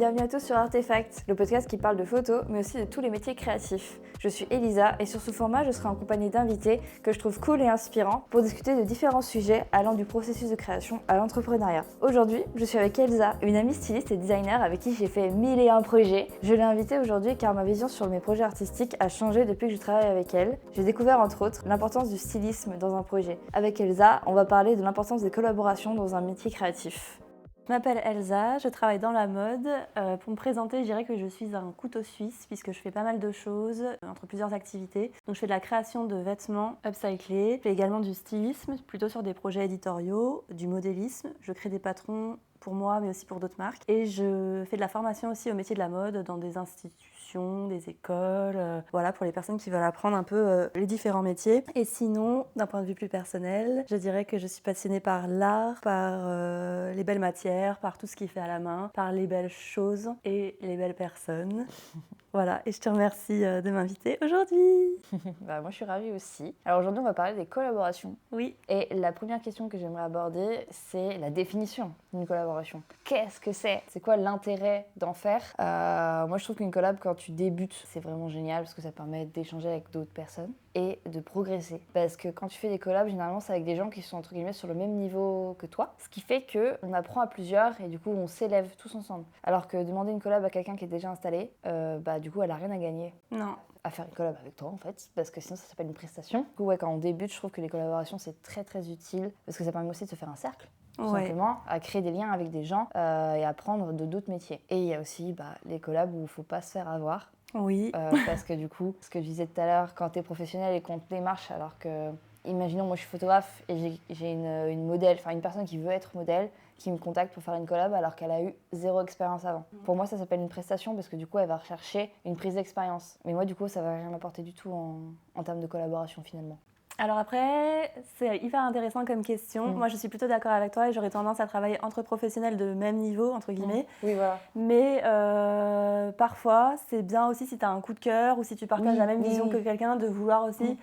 Bienvenue à tous sur Artefact, le podcast qui parle de photos, mais aussi de tous les métiers créatifs. Je suis Elisa et sur ce format, je serai en compagnie d'invités que je trouve cool et inspirants pour discuter de différents sujets allant du processus de création à l'entrepreneuriat. Aujourd'hui, je suis avec Elsa, une amie styliste et designer avec qui j'ai fait 1001 projets. Je l'ai invitée aujourd'hui car ma vision sur mes projets artistiques a changé depuis que je travaille avec elle. J'ai découvert entre autres l'importance du stylisme dans un projet. Avec Elsa, on va parler de l'importance des collaborations dans un métier créatif. Je m'appelle Elsa, je travaille dans la mode. Pour me présenter, je dirais que je suis un couteau suisse puisque je fais pas mal de choses entre plusieurs activités. Donc je fais de la création de vêtements upcyclés, je fais également du stylisme, plutôt sur des projets éditoriaux, du modélisme. Je crée des patrons pour moi mais aussi pour d'autres marques. Et je fais de la formation aussi au métier de la mode dans des institutions, des écoles, voilà, pour les personnes qui veulent apprendre un peu les différents métiers. Et sinon, d'un point de vue plus personnel, je dirais que je suis passionnée par l'art, par les belles matières, par tout ce qui est fait à la main, par les belles choses et les belles personnes. Voilà, et je te remercie de m'inviter aujourd'hui. Moi je suis ravie aussi. Alors aujourd'hui on va parler des collaborations. Oui. Et la première question que j'aimerais aborder, c'est la définition d'une collaboration. Qu'est-ce que c'est? C'est quoi l'intérêt d'en faire? Moi je trouve qu'une collab quand tu débutes, c'est vraiment génial parce que ça permet d'échanger avec d'autres personnes et de progresser. Parce que quand tu fais des collabs, généralement c'est avec des gens qui sont entre guillemets sur le même niveau que toi. Ce qui fait qu'on apprend à plusieurs et du coup on s'élève tous ensemble. Alors que demander une collab à quelqu'un qui est déjà installé, du coup elle a rien à gagner. Non. À faire une collab avec toi en fait, parce que sinon ça s'appelle une prestation. Du coup, quand on débute, je trouve que les collaborations c'est très très utile parce que ça permet aussi de se faire un cercle, tout simplement, à créer des liens avec des gens et apprendre de d'autres métiers. Et il y a aussi les collabs où il ne faut pas se faire avoir. Oui. Parce que du coup, ce que je disais tout à l'heure, quand tu es professionnel et qu'on te démarche alors que, imaginons moi je suis photographe et j'ai une modèle, enfin une personne qui veut être modèle, qui me contacte pour faire une collab alors qu'elle a eu 0 expérience avant. Pour moi, ça s'appelle une prestation parce que du coup, elle va rechercher une prise d'expérience. Mais moi, du coup, ça va rien m'apporter du tout en termes de collaboration finalement. Alors après, c'est hyper intéressant comme question. Moi, je suis plutôt d'accord avec toi et j'aurais tendance à travailler entre professionnels de même niveau, entre guillemets. Oui, voilà. Mais parfois, c'est bien aussi si tu as un coup de cœur ou si tu partages la même vision que quelqu'un, de vouloir aussi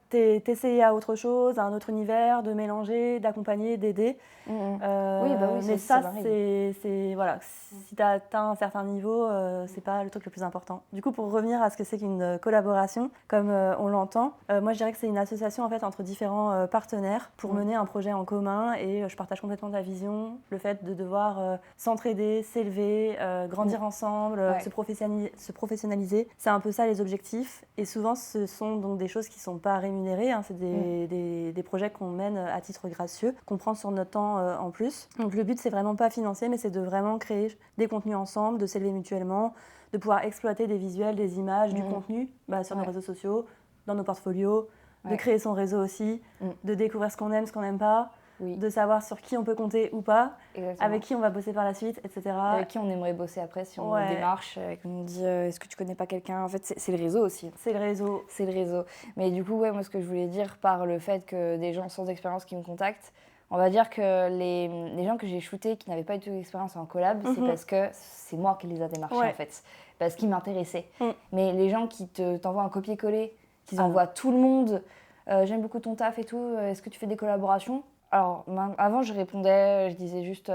t'essayer à autre chose, à un autre univers, de mélanger, d'accompagner, d'aider. Mais ça, c'est voilà, si tu as atteint un certain niveau, c'est pas le truc le plus important. Du coup, pour revenir à ce que c'est qu'une collaboration, comme on l'entend, moi je dirais que c'est une association en fait entre différents partenaires pour mener un projet en commun. Et je partage complètement ta vision, le fait de devoir s'entraider, s'élever, grandir ensemble, se professionnaliser. C'est un peu ça les objectifs. Et souvent, ce sont donc des choses qui sont pas rémunérées. C'est des projets qu'on mène à titre gracieux, qu'on prend sur notre temps en plus. Donc le but, c'est vraiment pas financier, mais c'est de vraiment créer des contenus ensemble, de s'élever mutuellement, de pouvoir exploiter des visuels, des images, du contenu sur nos réseaux sociaux, dans nos portfolios, de créer son réseau aussi, de découvrir ce qu'on aime, ce qu'on n'aime pas, de savoir sur qui on peut compter ou pas, avec qui on va bosser par la suite, etc. Avec qui on aimerait bosser après si on démarche, qu'on nous dit est-ce que tu connais pas quelqu'un? En fait, c'est le réseau aussi. C'est le réseau. C'est le réseau. Mais du coup, moi, ce que je voulais dire par le fait que des gens sans expérience qui me contactent, on va dire que les gens que j'ai shootés qui n'avaient pas du tout d'expérience en collab, c'est parce que c'est moi qui les a démarchés en fait, parce qu'ils m'intéressaient. Mais les gens qui t'envoient un copier-coller, qui envoient tout le monde, j'aime beaucoup ton taf et tout, est-ce que tu fais des collaborations? Alors, avant, je répondais, je disais juste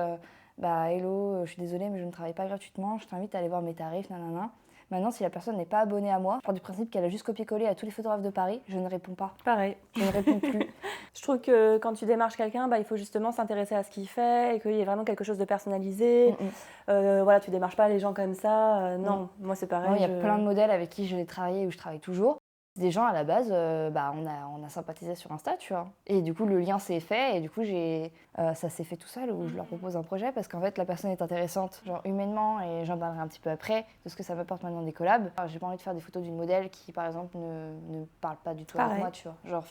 hello, je suis désolée, mais je ne travaille pas gratuitement, je t'invite à aller voir mes tarifs, nanana. Maintenant, si la personne n'est pas abonnée à moi, je pars du principe qu'elle a juste copié-collé à tous les photographes de Paris, je ne réponds pas. Pareil. Je ne réponds plus. Je trouve que quand tu démarches quelqu'un, il faut justement s'intéresser à ce qu'il fait et qu'il y ait vraiment quelque chose de personnalisé. Tu démarches pas les gens comme ça. Non, moi c'est pareil. Il y a plein de modèles avec qui j'ai travaillé ou je travaille toujours. Des gens à la base, on a sympathisé sur Insta, tu vois. Et du coup, le lien s'est fait et du coup, ça s'est fait tout seul où je leur propose un projet parce qu'en fait, la personne est intéressante, genre humainement, et j'en parlerai un petit peu après de ce que ça m'apporte maintenant des collabs. J'ai pas envie de faire des photos d'une modèle qui, par exemple, ne parle pas du tout avec moi, tu vois. Genre,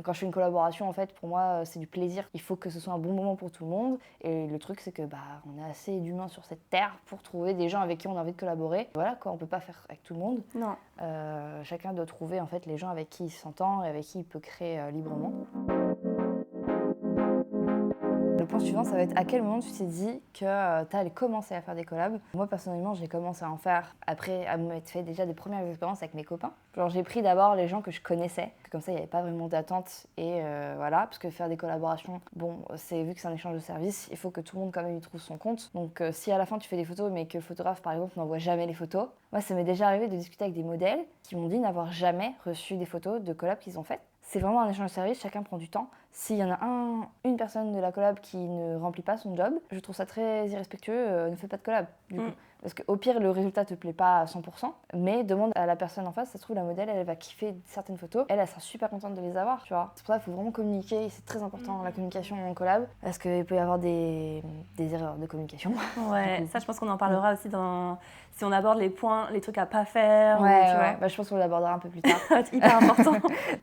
quand je fais une collaboration, en fait, pour moi, c'est du plaisir. Il faut que ce soit un bon moment pour tout le monde. Et le truc, c'est que on est assez d'humains sur cette terre pour trouver des gens avec qui on a envie de collaborer. Voilà, quoi, on peut pas faire avec tout le monde. Non. Chacun doit trouver en fait les gens avec qui il s'entend et avec qui il peut créer librement. Le le point suivant, ça va être à quel moment tu t'es dit que tu allais commencer à faire des collabs. Moi, personnellement, j'ai commencé à en faire après à m'être fait déjà des premières expériences avec mes copains. Genre, j'ai pris d'abord les gens que je connaissais, comme ça, il n'y avait pas vraiment d'attente. Et voilà, parce que faire des collaborations, bon, vu que c'est un échange de services, il faut que tout le monde quand même y trouve son compte. Donc, si à la fin tu fais des photos, mais que le photographe, par exemple, n'envoie jamais les photos, moi, ça m'est déjà arrivé de discuter avec des modèles qui m'ont dit n'avoir jamais reçu des photos de collabs qu'ils ont faites. C'est vraiment un échange de service, chacun prend du temps. S'il y en a une personne de la collab qui ne remplit pas son job, je trouve ça très irrespectueux, ne fais pas de collab, du coup. Parce qu'au pire, le résultat te plaît pas à 100%, mais demande à la personne en face, ça se trouve, la modèle, elle va kiffer certaines photos, elle sera super contente de les avoir, tu vois. C'est pour ça qu'il faut vraiment communiquer, et c'est très important, la communication en collab, parce qu'il peut y avoir des erreurs de communication. Ouais, ça, je pense qu'on en parlera aussi si on aborde les points, les trucs à pas faire. Ouais, bah, je pense qu'on l'abordera un peu plus tard. C'est hyper important.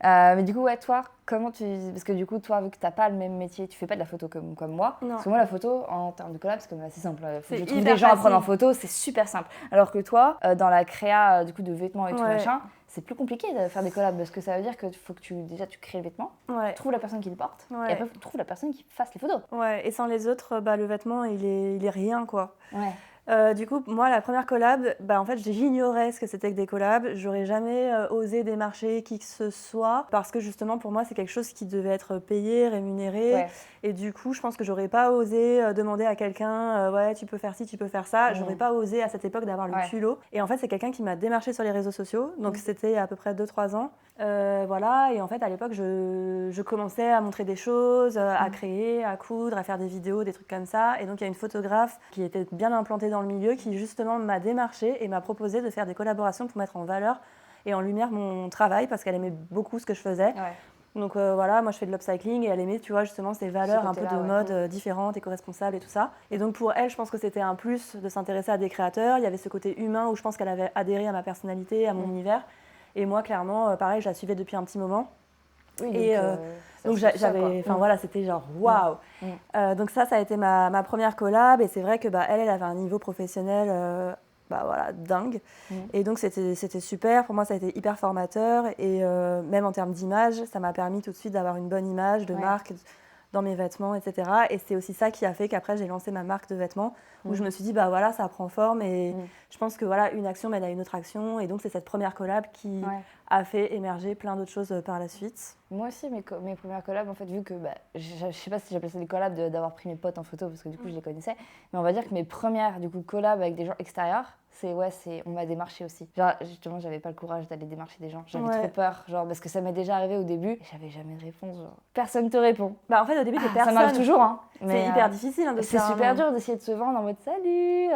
Mais du coup, ouais, toi, comment tu... Parce que du coup, toi, vu que t'as pas le même métier, tu fais pas de la photo comme moi. Non. Parce que moi, la photo, en termes de collab, c'est quand même assez simple. Faut que je trouve hyper des gens à facile. prendre en photo, c'est super simple. Alors que toi, dans la créa du coup, de vêtements et tout machin, c'est plus compliqué de faire des collabs parce que ça veut dire qu'il faut que tu crées le vêtement, tu trouves la personne qui le porte et après, tu trouves la personne qui fasse les photos. Ouais, et sans les autres, le vêtement, il est rien, quoi. Ouais. Du coup, moi, la première collab, en fait, j'ignorais ce que c'était que des collabs. J'aurais jamais osé démarcher qui que ce soit parce que justement, pour moi, c'est quelque chose qui devait être payé, rémunéré. Ouais. Et du coup, je pense que j'aurais pas osé demander à quelqu'un, ouais, tu peux faire ci, tu peux faire ça. J'aurais pas osé à cette époque d'avoir le culot. Et en fait, c'est quelqu'un qui m'a démarché sur les réseaux sociaux. Donc, c'était à peu près 2-3 ans. Voilà, et en fait, à l'époque, je commençais à montrer des choses, à créer, à coudre, à faire des vidéos, des trucs comme ça. Et donc, il y a une photographe qui était bien implantée dans le milieu qui, justement, m'a démarché et m'a proposé de faire des collaborations pour mettre en valeur et en lumière mon travail parce qu'elle aimait beaucoup ce que je faisais. Ouais. Donc, voilà, moi, je fais de l'upcycling et elle aimait, tu vois, justement, ces valeurs un peu de mode différentes, éco-responsables et tout ça. Et donc, pour elle, je pense que c'était un plus de s'intéresser à des créateurs. Il y avait ce côté humain où je pense qu'elle avait adhéré à ma personnalité, à mon univers. Et moi, clairement, pareil, je la suivais depuis un petit moment. Oui, et donc j'avais, enfin voilà, c'était genre waouh. Donc ça a été ma première collab. Et c'est vrai que elle avait un niveau professionnel, voilà, dingue. Et donc c'était super. Pour moi, ça a été hyper formateur. Et même en termes d'image, ça m'a permis tout de suite d'avoir une bonne image de marque dans mes vêtements, etc. Et c'est aussi ça qui a fait qu'après, j'ai lancé ma marque de vêtements où je me suis dit, voilà, ça prend forme. Et je pense que voilà, une action mène à une autre action. Et donc, c'est cette première collab qui a fait émerger plein d'autres choses par la suite. Moi aussi, mes premières collabs, en fait, vu que je sais pas si j'appelle ça des collabs d'avoir pris mes potes en photo parce que du coup, je les connaissais. Mais on va dire que mes premières du coup, collabs avec des gens extérieurs, on m'a démarché aussi. Genre, justement, j'avais pas le courage d'aller démarcher des gens. J'avais trop peur, genre, parce que ça m'est déjà arrivé au début et j'avais jamais de réponse. Genre, personne te répond. En fait, au début, c'est personne. Ça m'arrive toujours, hein. C'est hyper difficile de c'est super dur d'essayer de se vendre en mode salut.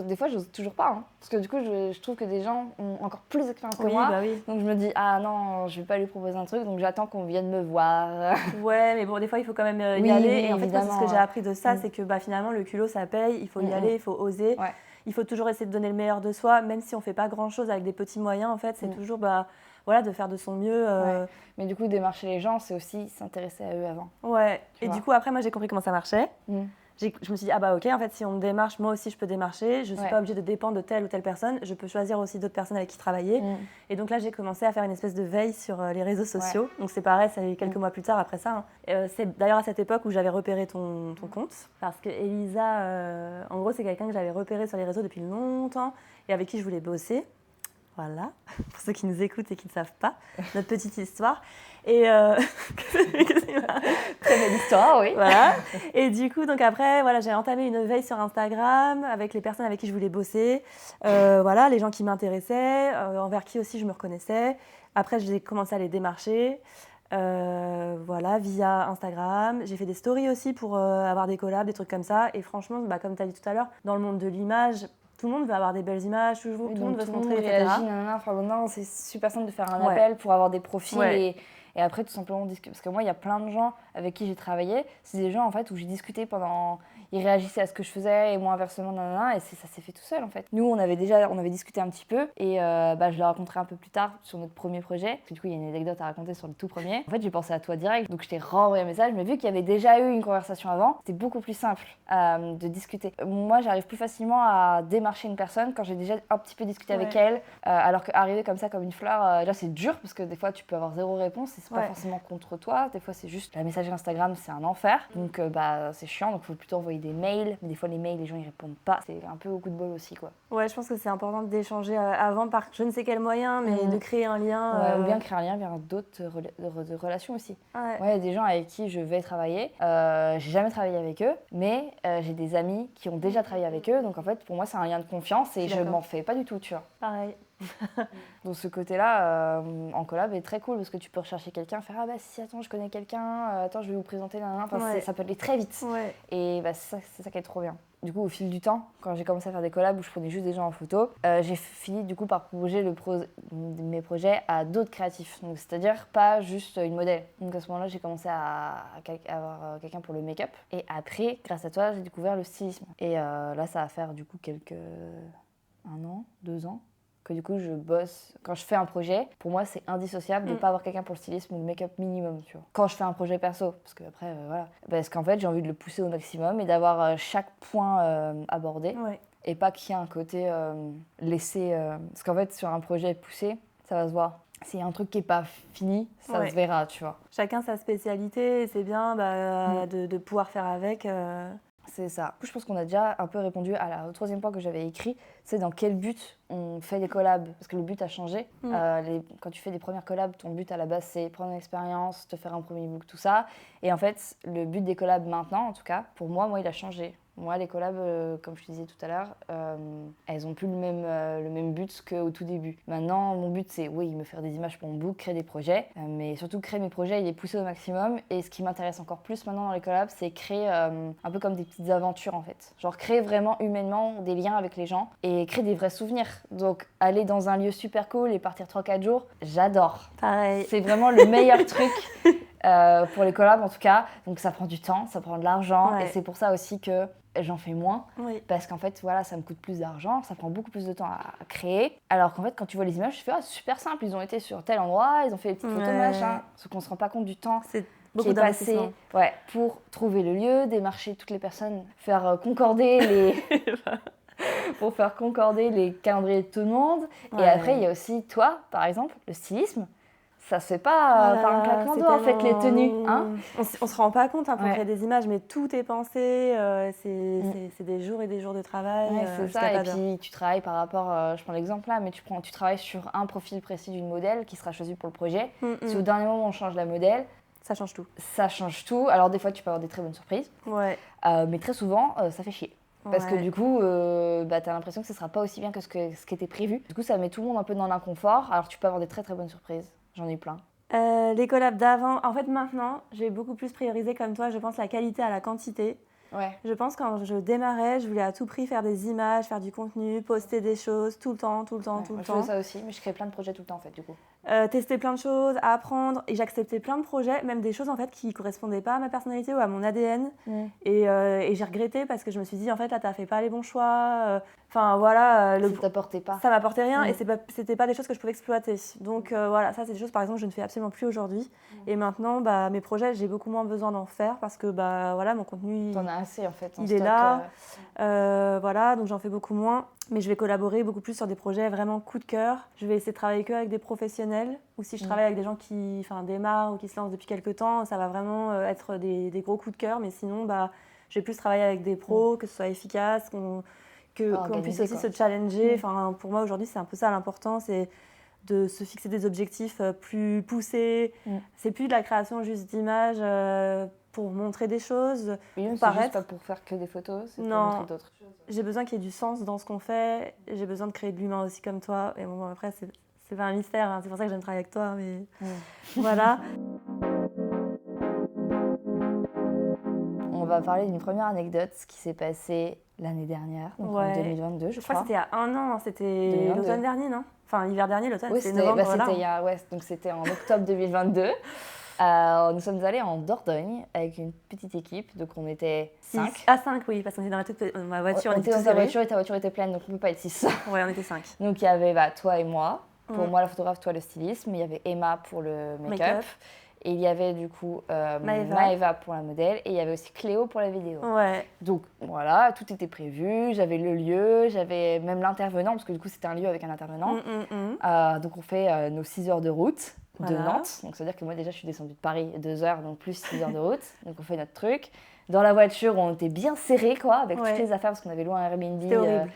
Des fois, j'ose toujours pas, hein, parce que du coup, je trouve que des gens ont encore plus d'expérience que moi. Donc je me dis, ah non, je vais pas lui proposer un truc, donc j'attends qu'on vienne me voir. Ouais, mais bon, des fois, il faut quand même y aller. Et en fait, moi, ce que j'ai appris de ça, c'est que finalement, le culot, ça paye. Il faut y aller, il faut oser. Ouais. Il faut toujours essayer de donner le meilleur de soi, même si on fait pas grand-chose avec des petits moyens. En fait, c'est toujours voilà, de faire de son mieux. Mais du coup, démarcher les gens, c'est aussi s'intéresser à eux avant. Ouais. Et du coup, après, moi, j'ai compris comment ça marchait. Je me suis dit, ok, en fait, si on me démarche, moi aussi, je peux démarcher. Je ne suis pas obligée de dépendre de telle ou telle personne. Je peux choisir aussi d'autres personnes avec qui travailler. Et donc là, j'ai commencé à faire une espèce de veille sur les réseaux sociaux. Donc c'est pareil, c'est quelques mois plus tard après ça. C'est d'ailleurs à cette époque où j'avais repéré ton compte. Parce que Elisa, en gros, c'est quelqu'un que j'avais repéré sur les réseaux depuis longtemps et avec qui je voulais bosser. Voilà, pour ceux qui nous écoutent et qui ne savent pas, notre petite histoire. Et très belle histoire, oui. Voilà. Et du coup, donc après, voilà, j'ai entamé une veille sur Instagram avec les personnes avec qui je voulais bosser. Voilà, les gens qui m'intéressaient, envers qui aussi je me reconnaissais. Après, j'ai commencé à les démarcher. Voilà, via Instagram. J'ai fait des stories aussi pour avoir des collabs, des trucs comme ça. Et franchement, comme tu as dit tout à l'heure, dans le monde de l'image, tout le monde veut avoir des belles images, tout le monde veut se montrer, etc. Enfin, maintenant, c'est super simple de faire un appel pour avoir des profils et après, tout simplement, discuter. Parce que moi, il y a plein de gens avec qui j'ai travaillé. C'est des gens, en fait, où j'ai discuté pendant... Ils réagissaient à ce que je faisais et moi, inversement, et ça s'est fait tout seul, en fait. Nous, on avait discuté un petit peu et je le raconterai un peu plus tard sur notre premier projet. Parce que du coup, il y a une anecdote à raconter sur le tout premier. En fait, j'ai pensé à toi direct, donc je t'ai renvoyé un message. Mais vu qu'il y avait déjà eu une conversation avant, c'était beaucoup plus simple de discuter. Moi, j'arrive plus facilement à démarcher une personne quand j'ai déjà un petit peu discuté avec elle. Alors qu'arriver comme ça, comme une fleur, là, c'est dur parce que des fois, tu peux avoir zéro réponse et c'est pas forcément contre toi. Des fois, c'est juste la messagerie Instagram, c'est un enfer. Donc, c'est chiant. Donc, il faut plutôt envoyer des mails. Mais des fois, les mails, les gens, ils répondent pas. C'est un peu au coup de bol aussi, quoi. Ouais, je pense que c'est important d'échanger avant par je ne sais quel moyen, mais de créer un lien. Ouais, ou bien créer un lien vers d'autres relations aussi. Ouais, il y a des gens avec qui je vais travailler. J'ai jamais travaillé avec eux, mais j'ai des amis qui ont déjà travaillé avec eux. Donc, en fait, pour moi, c'est un lien de confiance et je m'en fais pas du tout, tu vois. Pareil. Donc ce côté-là, en collab, est très cool parce que tu peux rechercher quelqu'un, faire « Ah bah si, attends, je connais quelqu'un, attends, je vais vous présenter, nanana. » Enfin, ça peut aller très vite. Ouais. Et bah, c'est ça qui est trop bien. Du coup, au fil du temps, quand j'ai commencé à faire des collabs où je prenais juste des gens en photo, j'ai fini du coup par proposer mes projets à d'autres créatifs. Donc, c'est-à-dire pas juste une modèle. Donc à ce moment-là, j'ai commencé à avoir quelqu'un pour le make-up. Et après, grâce à toi, j'ai découvert le stylisme. Et là, ça va faire du coup 1 an, 2 ans. Que du coup je bosse. Quand je fais un projet, pour moi c'est indissociable de ne pas avoir quelqu'un pour le stylisme ou le make-up minimum, tu vois. Quand je fais un projet perso, parce que après voilà, parce qu'en fait j'ai envie de le pousser au maximum et d'avoir chaque point abordé et pas qu'il y ait un côté laissé. Parce qu'en fait sur un projet poussé, ça va se voir. S'il y a un truc qui n'est pas fini, ça se verra, tu vois. Chacun sa spécialité et c'est bien de pouvoir faire avec. C'est ça. Je pense qu'on a déjà un peu répondu au 3e point que j'avais écrit, c'est dans quel but on fait des collabs. Parce que le but a changé. Quand tu fais des premières collabs, ton but à la base, c'est prendre une expérience, te faire un premier book, tout ça. Et en fait, le but des collabs maintenant, en tout cas, pour moi, il a changé. Moi, les collabs, comme je te disais tout à l'heure, elles n'ont plus le même but qu'au tout début. Maintenant, mon but, c'est, oui, me faire des images pour mon book, créer des projets, mais surtout créer mes projets et les pousser au maximum. Et ce qui m'intéresse encore plus maintenant dans les collabs, c'est créer un peu comme des petites aventures, en fait. Genre créer vraiment humainement des liens avec les gens et créer des vrais souvenirs. Donc, aller dans un lieu super cool et partir 3-4 jours, j'adore. Pareil. C'est vraiment le meilleur truc. Pour les collabs en tout cas, donc ça prend du temps, ça prend de l'argent et c'est pour ça aussi que j'en fais moins parce qu'en fait voilà, ça me coûte plus d'argent, ça prend beaucoup plus de temps à créer, alors qu'en fait quand tu vois les images tu fais c'est super simple, ils ont été sur tel endroit, ils ont fait des petites photos machin, sauf qu'on se rend pas compte du temps qui est passé pour trouver le lieu, démarcher toutes les personnes, faire concorder les pour faire concorder les calendriers de tout le monde et après il y a aussi toi par exemple, le stylisme. Ça se fait pas par un claquement de doigts, en fait, les tenues. Hein, on se rend pas compte pour créer des images, mais tout est pensé. C'est des jours et des jours de travail. C'est ça. Et puis, tu travailles par rapport, je prends l'exemple là, mais tu travailles sur un profil précis d'une modèle qui sera choisi pour le projet. Si au dernier moment, on change la modèle, ça change tout. Ça change tout. Alors, des fois, tu peux avoir des très bonnes surprises. Mais très souvent, ça fait chier. Parce que du coup, t'as l'impression que ce sera pas aussi bien que ce qui était prévu. Du coup, ça met tout le monde un peu dans l'inconfort. Alors, tu peux avoir des très très bonnes surprises. J'en ai plein. Les collabs d'avant, en fait maintenant, j'ai beaucoup plus priorisé comme toi, je pense, la qualité à la quantité. Je pense que quand je démarrais, je voulais à tout prix faire des images, faire du contenu, poster des choses tout le temps. Je fais ça aussi, mais je crée plein de projets tout le temps en fait du coup. Tester plein de choses, apprendre, et j'acceptais plein de projets, même des choses en fait qui correspondaient pas à ma personnalité ou à mon ADN. Et j'ai regretté parce que je me suis dit en fait là t'as fait pas les bons choix. Enfin voilà, ça t'apportait pas. Ça m'apportait rien et c'était pas des choses que je pouvais exploiter. Donc voilà, ça c'est des choses par exemple que je ne fais absolument plus aujourd'hui. Et maintenant mes projets j'ai beaucoup moins besoin d'en faire parce que voilà mon contenu. T'en as assez en fait. Il est là. Voilà, donc j'en fais beaucoup moins. Mais je vais collaborer beaucoup plus sur des projets vraiment coup de cœur. Je vais essayer de travailler avec des professionnels. Ou si je travaille avec des gens qui démarrent ou qui se lancent depuis quelques temps, ça va vraiment être des gros coups de cœur. Mais sinon, je vais plus travailler avec des pros, que ce soit efficace, qu'on puisse aussi se challenger. Enfin, pour moi, aujourd'hui, c'est un peu ça l'important. C'est de se fixer des objectifs plus poussés. C'est plus de la création juste d'images pour montrer des choses. Oui, c'est juste pas pour faire que des photos, c'est pour montrer d'autres choses. J'ai besoin qu'il y ait du sens dans ce qu'on fait. J'ai besoin de créer de l'humain aussi comme toi. Et bon, après, c'est pas un mystère. Hein. C'est pour ça que j'aime travailler avec toi. Mais voilà. On va parler d'une première anecdote qui s'est passée l'année dernière, donc en 2022, je crois. C'était il y a 1 an. C'était l'automne dernier, non ? Enfin, l'hiver dernier, l'automne, oui, c'était novembre. Donc c'était en octobre 2022. Nous sommes allés en Dordogne avec une petite équipe, donc on était 5. Ah, 5, oui, parce qu'on était dans ma voiture. On était dans ta voiture et ta voiture était pleine, donc on ne peut pas être 6. Ouais, on était 5. Donc il y avait toi et moi, pour moi la photographe, toi le stylisme, il y avait Emma pour le make-up. Et il y avait du coup Maëva pour la modèle et il y avait aussi Cléo pour la vidéo. Donc voilà, tout était prévu, j'avais le lieu, j'avais même l'intervenant, parce que du coup c'était un lieu avec un intervenant. Donc on fait nos 6 heures de route. de Nantes. Donc, c'est-à-dire que moi, déjà, je suis descendue de Paris 2 heures, donc plus 6 heures de route. Donc, on fait notre truc. Dans la voiture, on était bien serrés, quoi, avec toutes les affaires, parce qu'on avait loué un Airbnb. C'était horrible.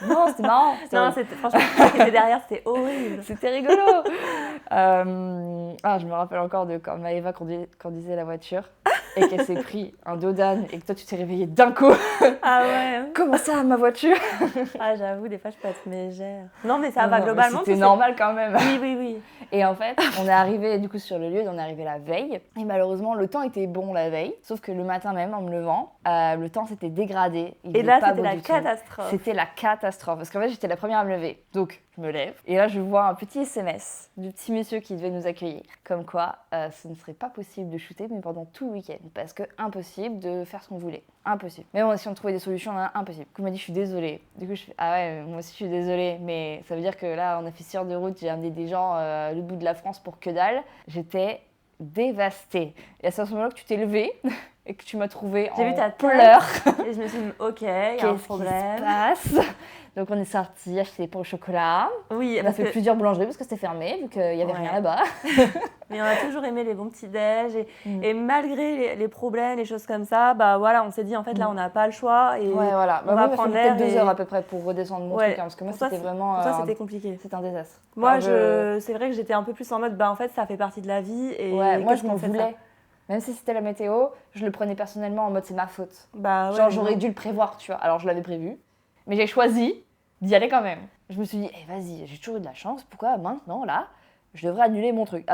Non, c'était marrant. Non, franchement, ce qui était derrière, c'était horrible. C'était rigolo. Je me rappelle encore de quand Maëva conduisait la voiture et qu'elle s'est pris un dos d'âne et que toi, tu t'es réveillée d'un coup. Ah ouais. Comment ça, ma voiture? Ah, j'avoue, des fois, je peux être mégère. Non, mais ça va, globalement. C'était normal quand même. Oui. Et en fait, on est arrivé du coup sur le lieu, on est arrivé la veille. Et malheureusement, le temps était bon la veille. Sauf que le matin même, en me levant, le temps s'était dégradé. Et là, c'était la catastrophe. C'était la catastrophe. Parce qu'en fait, j'étais la première à me lever. Donc, je me lève. Et là, je vois un petit SMS du petit monsieur qui devait nous accueillir. Comme quoi, ce ne serait pas possible de shooter, mais pendant tout le week-end. Parce que impossible de faire ce qu'on voulait. Impossible. Mais bon, si on trouvait des solutions, impossible. Du coup, il m'a dit, je suis désolée. Du coup, je fais, ah ouais, moi aussi, je suis désolée. Mais ça veut dire que là, on a fait 6 heures de route. J'ai amené des gens à l'autre bout de la France pour que dalle. J'étais dévastée. Et c'est à ce moment-là que tu t'es levée et que tu m'as trouvée en pleurs. Et je me suis dit, ok, il y a un problème. Qu'est-ce qui se passe? Donc on est sortis acheter des pains au chocolat. Oui, on a fait plusieurs boulangeries parce que c'était fermé, vu qu'il n'y avait rien là-bas. Mais on a toujours aimé les bons petits déj et malgré les problèmes, les choses comme ça, bah voilà, on s'est dit en fait là on n'a pas le choix et voilà. On va prendre l'air. Peut-être 2 heures à peu près pour redescendre mon truc, parce que moi c'était vraiment. Pour toi c'était compliqué. C'était un désastre. Moi c'est vrai que j'étais un peu plus en mode bah en fait ça fait partie de la vie et moi je m'en voulais. Même si c'était la météo, je le prenais personnellement en mode c'est ma faute. Bah, genre j'aurais dû le prévoir, tu vois. Alors je l'avais prévu, mais j'ai choisi d'y aller quand même. Je me suis dit, vas-y, j'ai toujours eu de la chance, pourquoi maintenant, là, je devrais annuler mon truc?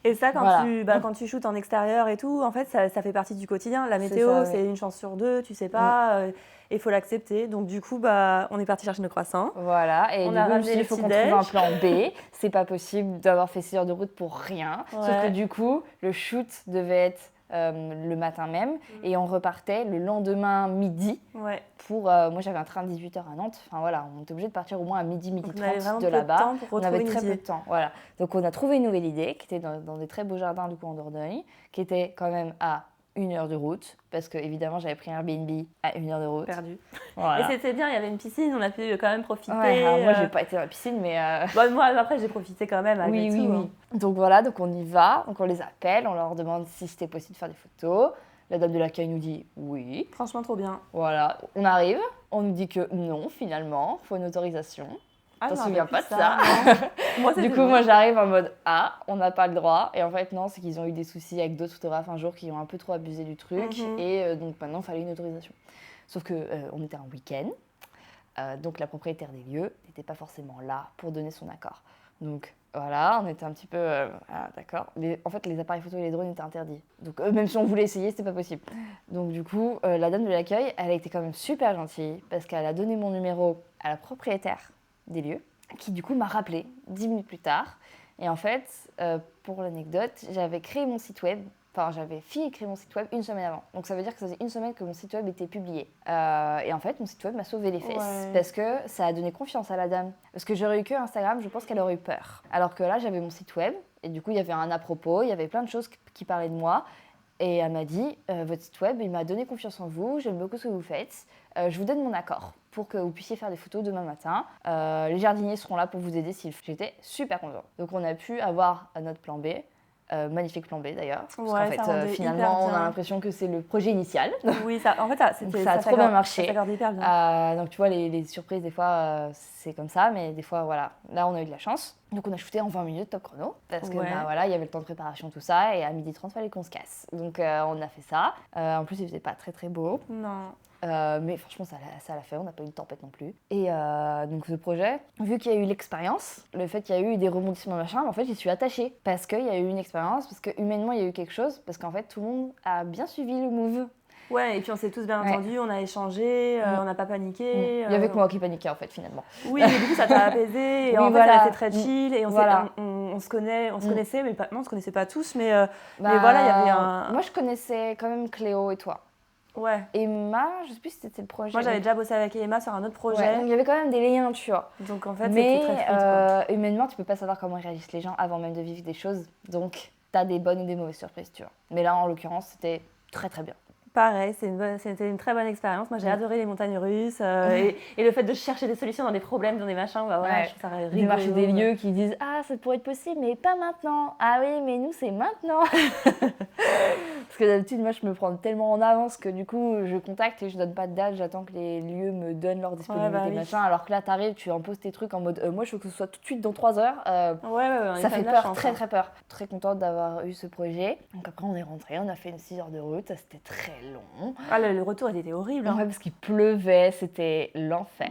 Et ça, quand tu shootes en extérieur et tout, en fait, ça fait partie du quotidien. La météo, c'est une chance sur 2, tu sais pas, il faut l'accepter. Donc du coup, on est parti chercher nos croissants. Voilà, et il faut qu'on trouve un plan B. C'est pas possible d'avoir fait 6 heures de route pour rien. Sauf que du coup, le shoot devait être le matin même et on repartait le lendemain midi moi j'avais un train de 18h à Nantes, enfin voilà, on était obligé de partir au moins à midi 30 de là-bas. On avait très peu de temps, voilà. Donc on a trouvé une nouvelle idée qui était dans des très beaux jardins du coup en Dordogne, qui était quand même à 1 heure de route, parce que évidemment j'avais pris un Airbnb à 1 heure de route. Perdu. Voilà. Et c'était bien, il y avait une piscine, on a pu quand même profiter. Moi j'ai pas été dans la piscine, mais. Moi après j'ai profité quand même avec tout. Oui. Donc voilà, donc on y va, donc on les appelle, on leur demande si c'était possible de faire des photos. La dame de l'accueil nous dit oui. Franchement trop bien. Voilà, on arrive, on nous dit que non finalement, il faut une autorisation. T'en souviens pas de ça? Moi j'arrive en mode on n'a pas le droit. Et en fait non, c'est qu'ils ont eu des soucis avec d'autres photographes un jour qui ont un peu trop abusé du truc. Et donc maintenant il fallait une autorisation. Sauf qu'on était un week-end, donc la propriétaire des lieux n'était pas forcément là pour donner son accord. Donc voilà, on était un petit peu d'accord. En fait les appareils photo et les drones étaient interdits. Donc même si on voulait essayer, c'était pas possible. Donc du coup, la dame de l'accueil, elle a été quand même super gentille parce qu'elle a donné mon numéro à la propriétaire des lieux, qui du coup m'a rappelé 10 minutes plus tard. Et en fait, pour l'anecdote, j'avais créé mon site web, j'avais fini de créer mon site web 1 semaine avant. Donc ça veut dire que ça faisait 1 semaine que mon site web était publié. Et en fait, mon site web m'a sauvé les fesses, parce que ça a donné confiance à la dame. Parce que j'aurais eu que Instagram, je pense qu'elle aurait eu peur. Alors que là, j'avais mon site web, et du coup, il y avait un à propos, il y avait plein de choses qui parlaient de moi. Et elle m'a dit, votre site web, il m'a donné confiance en vous, j'aime beaucoup ce que vous faites, je vous donne mon accord pour que vous puissiez faire des photos demain matin. Les jardiniers seront là pour vous aider J'étais super contente. Donc on a pu avoir notre plan B, magnifique plan B d'ailleurs, parce qu'en fait finalement on a l'impression que c'est le projet initial. Oui, ça a trop bien marché. Ça s'accorde hyper bien. Donc tu vois, les surprises des fois c'est comme ça, mais des fois voilà, là on a eu de la chance. Donc on a shooté en 20 minutes top chrono, parce que voilà, il y avait le temps de préparation, tout ça, et à 12h30 il fallait qu'on se casse. Donc on a fait ça. En plus il faisait pas très très beau. Non. Mais franchement ça l'a fait, on n'a pas eu de tempête non plus. Et donc ce projet, vu qu'il y a eu l'expérience, le fait qu'il y a eu des rebondissements machin, en fait j'y suis attachée, parce qu'il y a eu une expérience, parce que humainement il y a eu quelque chose, parce qu'en fait tout le monde a bien suivi le move. Ouais, et puis on s'est tous bien entendus, on a échangé, on n'a pas paniqué. Il y avait que moi qui paniquais en fait finalement. Oui, mais du coup ça t'a apaisé, et en fait ça a été très chill, et on se connaissait, mais on se connaissait pas tous, mais voilà, il y avait un... Moi je connaissais quand même Cléo et toi. Ouais. Emma, je sais plus si c'était le projet. Moi j'avais déjà bossé avec Emma sur un autre projet. Donc il y avait quand même des liens, tu vois. Donc en fait c'était très fluide. Humainement tu peux pas savoir comment réagissent les gens avant même de vivre des choses, donc t'as des bonnes ou des mauvaises surprises, tu vois. Mais là en l'occurrence c'était très très bien. Pareil, c'était une très bonne expérience. Moi, j'ai adoré les montagnes russes et le fait de chercher des solutions dans des problèmes, dans des machins. Bah, voilà, je trouve ça rigolo. Du marché des lieux qui disent « Ah, ça pourrait être possible, mais pas maintenant. Ah oui, mais nous, c'est maintenant. » Parce que d'habitude, moi, je me prends tellement en avance que du coup, je contacte et je donne pas de date. J'attends que les lieux me donnent leur disponibilité, machin. Alors que là, t'arrives, tu imposes tes trucs en mode « Moi, je veux que ce soit tout de suite dans 3 heures. Ça fait peur, très très peur. Très contente d'avoir eu ce projet. Donc après, on est rentré, on a fait une 6 heures de route. C'était très long. Ah, le retour, il était horrible. Ouais, parce qu'il pleuvait, c'était l'enfer.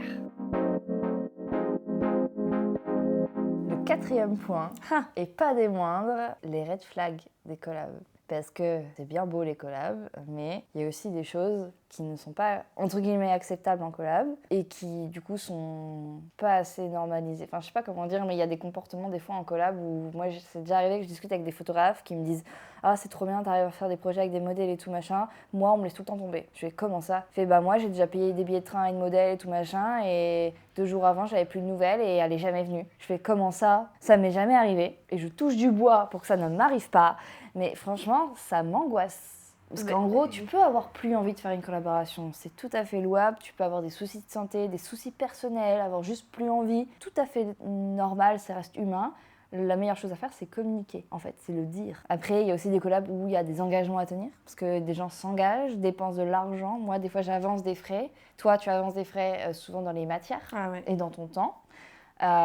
Le 4e point, et pas des moindres, les red flags des collabs. Parce que c'est bien beau les collabs, mais il y a aussi des choses qui ne sont pas, entre guillemets, acceptables en collab et qui, du coup, sont pas assez normalisées. Enfin, je sais pas comment dire, mais il y a des comportements, des fois, en collab où moi, c'est déjà arrivé que je discute avec des photographes qui me disent « Ah, c'est trop bien, t'arrives à faire des projets avec des modèles et tout, machin. Moi, on me laisse tout le temps tomber. » Je fais « Comment ça ?» Je fais « Bah, moi, j'ai déjà payé des billets de train à une modèle et tout, machin, et 2 jours avant, j'avais plus de nouvelles et elle est jamais venue. » Je fais « Comment ça ? Ça m'est jamais arrivé. Et je touche du bois pour que ça ne m'arrive pas. » Mais franchement, ça m'angoisse. Parce qu'en gros, tu peux avoir plus envie de faire une collaboration. C'est tout à fait louable. Tu peux avoir des soucis de santé, des soucis personnels, avoir juste plus envie. Tout à fait normal, ça reste humain. La meilleure chose à faire, c'est communiquer, en fait, c'est le dire. Après, il y a aussi des collabs où il y a des engagements à tenir, parce que des gens s'engagent, dépensent de l'argent. Moi, des fois, j'avance des frais. Toi, tu avances des frais souvent dans les matières et dans ton temps.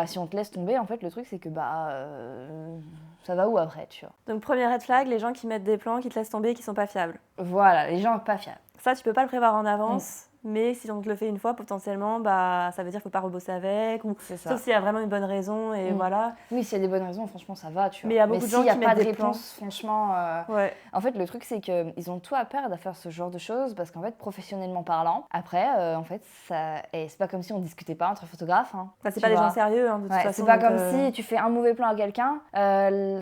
Si on te laisse tomber, en fait, le truc, c'est que ça va où après, tu vois. Donc, premier red flag, les gens qui mettent des plans, qui te laissent tomber et qui sont pas fiables. Voilà, les gens pas fiables. Ça, tu peux pas le prévoir en avance. Mais si on te le fait une fois, potentiellement, ça veut dire qu'il ne faut pas rebosser avec. Sauf s'il y a vraiment une bonne raison. Et voilà. Oui, s'il y a des bonnes raisons, franchement, ça va. Tu vois. Mais il y a beaucoup de gens qui mettent des plans. S'il n'y a pas de réponse, franchement... En fait, le truc, c'est qu'ils ont tout à perdre à faire ce genre de choses. Parce qu'en fait, professionnellement parlant, après, en fait, c'est pas comme si on discutait pas entre photographes. Hein, c'est pas des gens sérieux, hein, de toute façon. C'est pas comme si tu fais un mauvais plan à quelqu'un,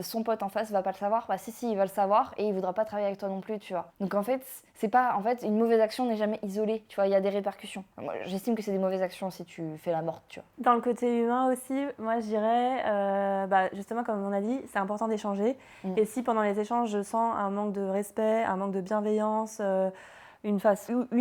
son pote en face va pas le savoir. Bah si, il va le savoir et il voudra pas travailler avec toi non plus, tu vois. Donc en fait, c'est pas... En fait, une mauvaise action n'est jamais isolée. Tu vois, il y a des répercussions. Moi, j'estime que c'est des mauvaises actions si tu fais la morte, tu vois. Dans le côté humain aussi, moi je dirais, justement comme on a dit, c'est important d'échanger. Et si pendant les échanges je sens un manque de respect, un manque de bienveillance, une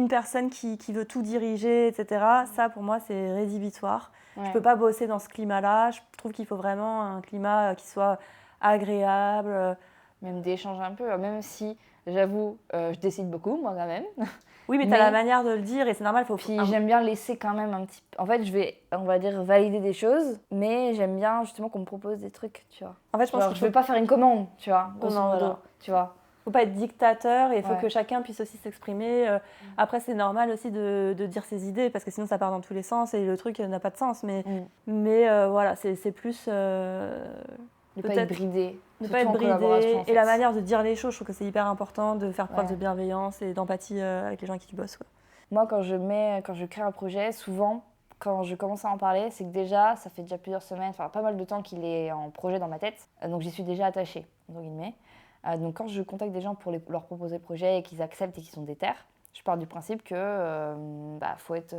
personne qui veut tout diriger, etc., ça pour moi c'est rédhibitoire. Je peux pas bosser dans ce climat-là. Je trouve qu'il faut vraiment un climat qui soit agréable. Même d'échanger un peu, même si, j'avoue, je décide beaucoup, moi quand même. Oui, mais tu as la manière de le dire et c'est normal. Puis j'aime bien laisser quand même un petit... En fait, je vais, on va dire, valider des choses, mais j'aime bien justement qu'on me propose des trucs, tu vois. En fait, je pense que je vais pas faire une commande, tu vois, grosso modo, tu vois. Faut pas être dictateur et il faut que chacun puisse aussi s'exprimer. Après, c'est normal aussi de dire ses idées parce que sinon ça part dans tous les sens et le truc n'a pas de sens. Mais voilà, c'est plus... Ne pas être bridé. Ne pas être bridé. En fait. Et la manière de dire les choses, je trouve que c'est hyper important de faire preuve de bienveillance et d'empathie avec les gens avec qui tu bosses. Quoi. Moi, quand je crée un projet, souvent, quand je commence à en parler, c'est que déjà, ça fait déjà plusieurs semaines, enfin pas mal de temps qu'il est en projet dans ma tête. Donc j'y suis déjà attachée, entre guillemets. Donc quand je contacte des gens pour leur proposer le projet et qu'ils acceptent et qu'ils sont déter, je pars du principe que faut être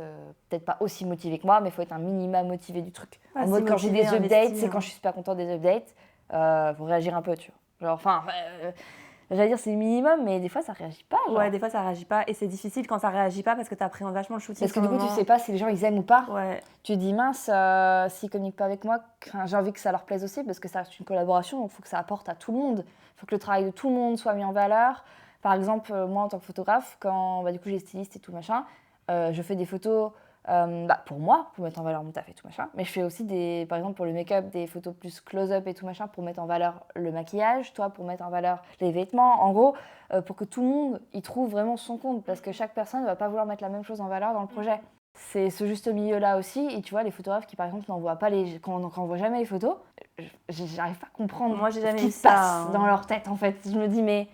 peut-être pas aussi motivé que moi, mais il faut être un minimum motivé du truc. En mode quand j'ai des updates, c'est quand je suis super contente des updates, faut réagir un peu, tu vois. Genre, j'allais dire c'est le minimum, mais des fois ça réagit pas. Genre. Ouais, des fois ça réagit pas et c'est difficile quand ça réagit pas parce que t'appréhendes vachement le shooting. Parce que du coup tu sais pas si les gens ils aiment ou pas. Ouais. Tu dis mince, s'ils communiquent pas avec moi, j'ai envie que ça leur plaise aussi parce que ça reste une collaboration, donc il faut que ça apporte à tout le monde. Il faut que le travail de tout le monde soit mis en valeur. Par exemple, moi en tant que photographe, quand du coup j'ai styliste et tout machin, je fais des photos pour moi, pour mettre en valeur mon taf et tout machin, mais je fais aussi par exemple pour le make-up, des photos plus close-up et tout machin pour mettre en valeur le maquillage, toi pour mettre en valeur les vêtements, en gros, pour que tout le monde y trouve vraiment son compte, parce que chaque personne ne va pas vouloir mettre la même chose en valeur dans le projet. C'est ce juste milieu-là aussi, et tu vois, les photographes qui par exemple n'envoient jamais les photos, j'arrive pas à comprendre moi, j'ai jamais ce qui se passe dans leur tête en fait. Je me dis mais